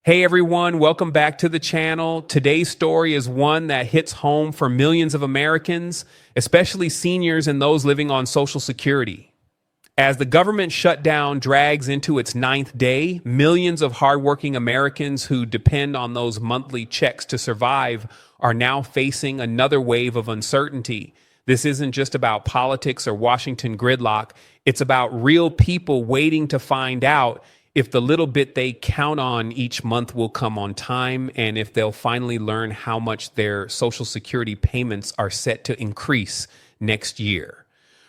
Hey everyone, welcome back to the channel. Today's story is one that hits home for millions of Americans, especially seniors and those living on Social Security. As the government shutdown drags into its ninth day, millions of hardworking Americans who depend on those monthly checks to survive are now facing another wave of uncertainty. This isn't just about politics or Washington gridlock. It's about real people waiting to find out if the little bit they count on each month will come on time, and if they'll finally learn how much their Social Security payments are set to increase next year.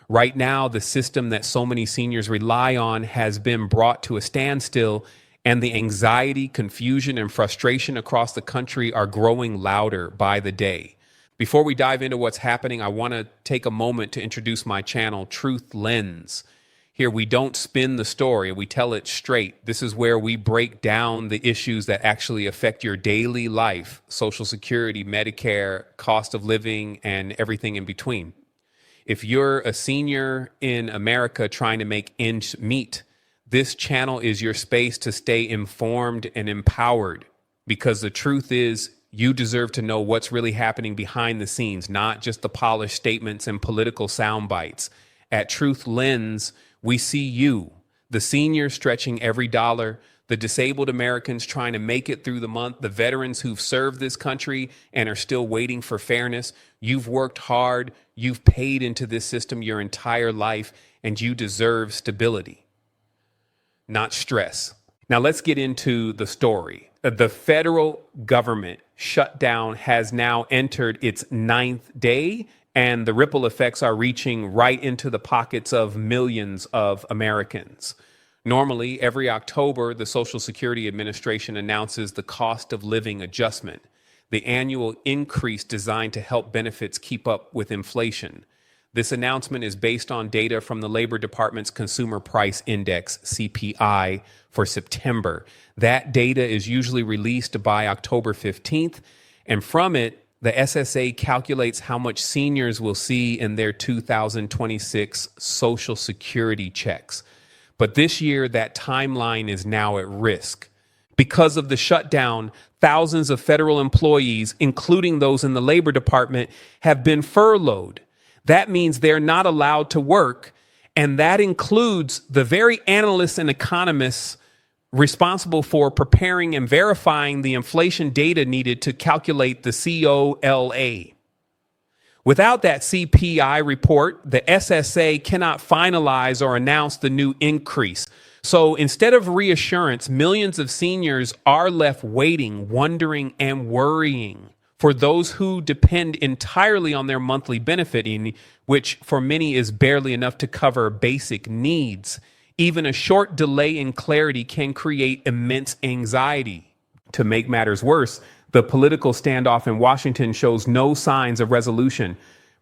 Right now, the system that so many seniors rely on has been brought to a standstill, and the anxiety, confusion, and frustration across the country are growing louder by the day. Before we dive into what's happening, I want to take a moment to introduce my channel, Truth Lens. Here, we don't spin the story, we tell it straight. This is where we break down the issues that actually affect your daily life: Social Security, Medicare, cost of living, and everything in between. If you're a senior in America trying to make ends meet, this channel is your space to stay informed and empowered, because the truth is, you deserve to know what's really happening behind the scenes, not just the polished statements and political sound bites. At Truth Lens, we see you, the seniors stretching every dollar, the disabled Americans trying to make it through the month, the veterans who've served this country and are still waiting for fairness. You've worked hard, you've paid into this system your entire life, and you deserve stability, not stress. Now let's get into the story. The federal government shutdown has now entered its ninth day, and the ripple effects are reaching right into the pockets of millions of Americans. Normally, every October, the Social Security Administration announces the cost of living adjustment, the annual increase designed to help benefits keep up with inflation. This announcement is based on data from the Labor Department's Consumer Price Index, CPI, for September. That data is usually released by October 15th, and from it, the SSA calculates how much seniors will see in their 2026 Social Security checks. But this year, that timeline is now at risk. Because of the shutdown, thousands of federal employees, including those in the Labor Department, have been furloughed. That means they're not allowed to work, and that includes the very analysts and economists responsible for preparing and verifying the inflation data needed to calculate the COLA. Without that CPI report, the SSA cannot finalize or announce the new increase. So instead of reassurance, millions of seniors are left waiting, wondering, and worrying. For those who depend entirely on their monthly benefiting, which for many is barely enough to cover basic needs, even a short delay in clarity can create immense anxiety. To make matters worse, the political standoff in Washington shows no signs of resolution.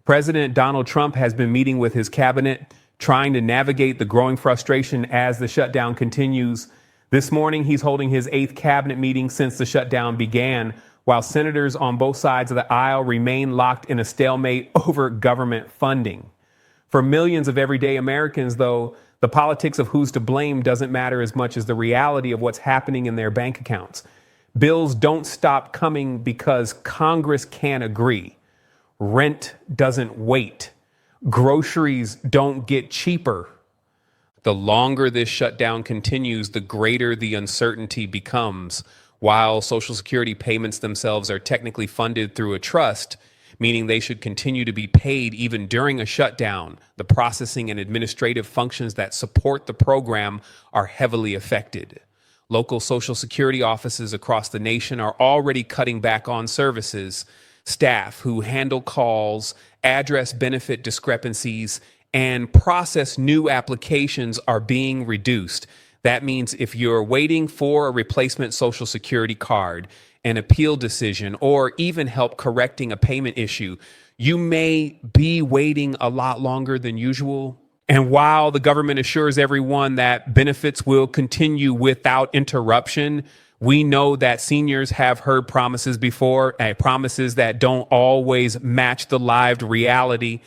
President Donald Trump has been meeting with his cabinet, trying to navigate the growing frustration as the shutdown continues. This morning, he's holding his 8th cabinet meeting since the shutdown began, while senators on both sides of the aisle remain locked in a stalemate over government funding. For millions of everyday Americans, though, the politics of who's to blame doesn't matter as much as the reality of what's happening in their bank accounts. Bills don't stop coming because Congress can't agree. Rent doesn't wait. Groceries don't get cheaper. The longer this shutdown continues, the greater the uncertainty becomes. While Social Security payments themselves are technically funded through a trust, meaning they should continue to be paid even during a shutdown, the processing and administrative functions that support the program are heavily affected. Local Social Security offices across the nation are already cutting back on services. Staff who handle calls, address benefit discrepancies, and process new applications are being reduced. That means if you're waiting for a replacement Social Security card, an appeal decision, or even help correcting a payment issue, you may be waiting a lot longer than usual. And while the government assures everyone that benefits will continue without interruption, we know that seniors have heard promises before, promises that don't always match the lived reality.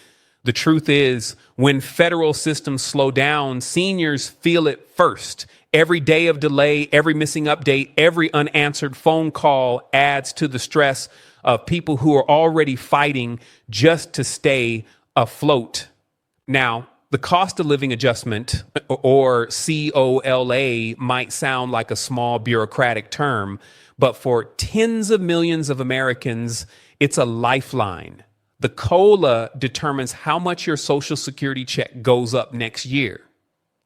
The truth is, when federal systems slow down, seniors feel it first, Every day of delay, every missing update, every unanswered phone call adds to the stress of people who are already fighting just to stay afloat. Now, the cost of living adjustment, or COLA, might sound like a small bureaucratic term, but for tens of millions of Americans, it's a lifeline. The COLA determines how much your Social Security check goes up next year.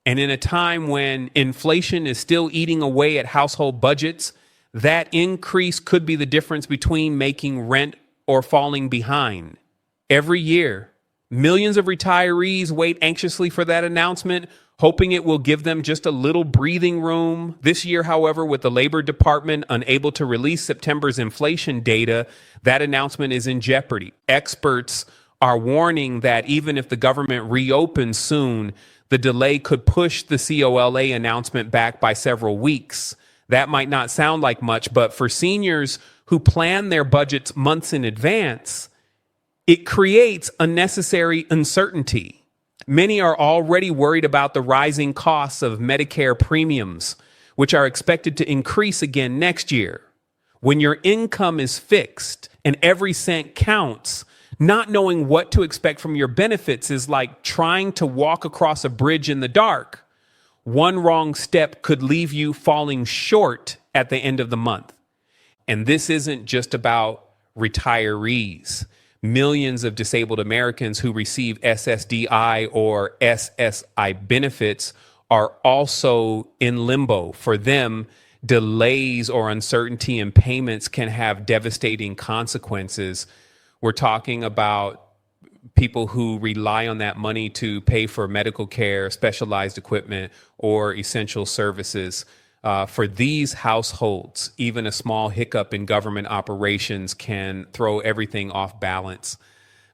And in a time when inflation is still eating away at household budgets, that increase could be the difference between making rent or falling behind. Every year, millions of retirees wait anxiously for that announcement, hoping it will give them just a little breathing room. This year, however, with the Labor Department unable to release September's inflation data, that announcement is in jeopardy. Experts are warning that even if the government reopens soon, the delay could push the COLA announcement back by several weeks. That might not sound like much, but for seniors who plan their budgets months in advance, it creates unnecessary uncertainty. Many are already worried about the rising costs of Medicare premiums, which are expected to increase again next year. When your income is fixed and every cent counts, not knowing what to expect from your benefits is like trying to walk across a bridge in the dark. One wrong step could leave you falling short at the end of the month. And this isn't just about retirees. Millions of disabled Americans who receive SSDI or SSI benefits are also in limbo. For them, delays or uncertainty in payments can have devastating consequences. We're talking about people who rely on that money to pay for medical care, specialized equipment, or essential services. For these households, even a small hiccup in government operations can throw everything off balance.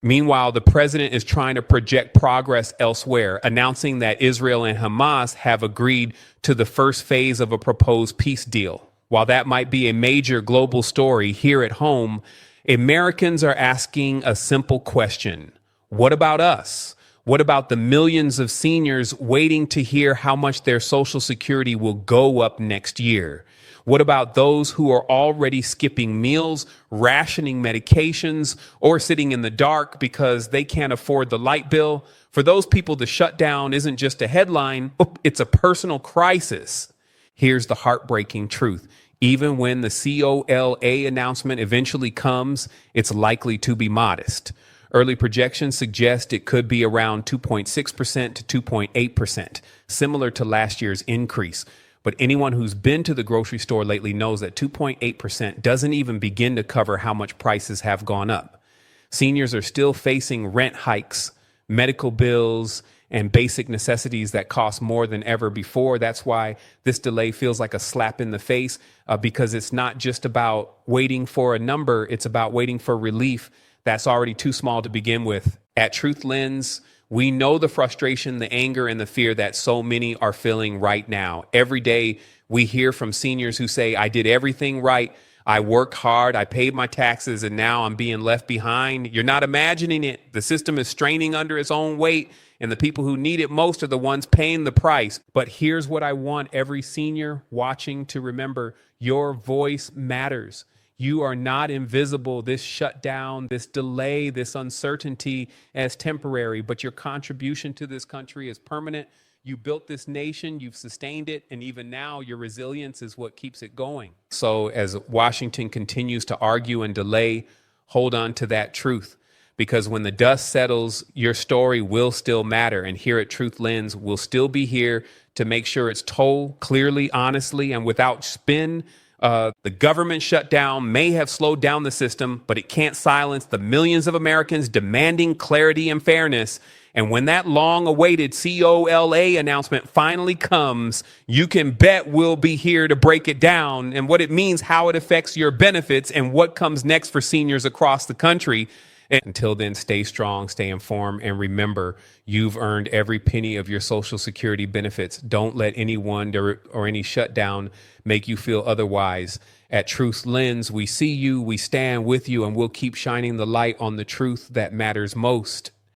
Meanwhile, the president is trying to project progress elsewhere, announcing that Israel and Hamas have agreed to the first phase of a proposed peace deal. While that might be a major global story, here at home, Americans are asking a simple question. What about us? What about the millions of seniors waiting to hear how much their Social Security will go up next year? What about those who are already skipping meals, rationing medications, or sitting in the dark because they can't afford the light bill? For those people, the shutdown isn't just a headline, it's a personal crisis. Here's the heartbreaking truth. Even when the COLA announcement eventually comes, it's likely to be modest. Early projections suggest it could be around 2.6% to 2.8%, similar to last year's increase. But anyone who's been to the grocery store lately knows that 2.8% doesn't even begin to cover how much prices have gone up. Seniors are still facing rent hikes, medical bills, and basic necessities that cost more than ever before. That's why this delay feels like a slap in the face, because it's not just about waiting for a number, it's about waiting for relief that's already too small to begin with. At Truth Lens, we know the frustration, the anger, and the fear that so many are feeling right now. Every day we hear from seniors who say, I did everything right, I worked hard, I paid my taxes, and now I'm being left behind. You're not imagining it. The system is straining under its own weight, and the people who need it most are the ones paying the price. But here's what I want every senior watching to remember. Your voice matters. You are not invisible. This shutdown, this delay, this uncertainty as temporary, but your contribution to this country is permanent. You built this nation, you've sustained it, and even now your resilience is what keeps it going. So as Washington continues to argue and delay, hold on to that truth, because when the dust settles, your story will still matter. And here at Truth Lens, we'll still be here to make sure it's told clearly, honestly, and without spin. The government shutdown may have slowed down the system, but it can't silence the millions of Americans demanding clarity and fairness. And when that long-awaited COLA announcement finally comes, you can bet we'll be here to break it down and what it means, how it affects your benefits, and what comes next for seniors across the country. And until then, stay strong, stay informed, and remember, you've earned every penny of your Social Security benefits. Don't let anyone or any shutdown make you feel otherwise. At Truth Lens, we see you, we stand with you, and we'll keep shining the light on the truth that matters most.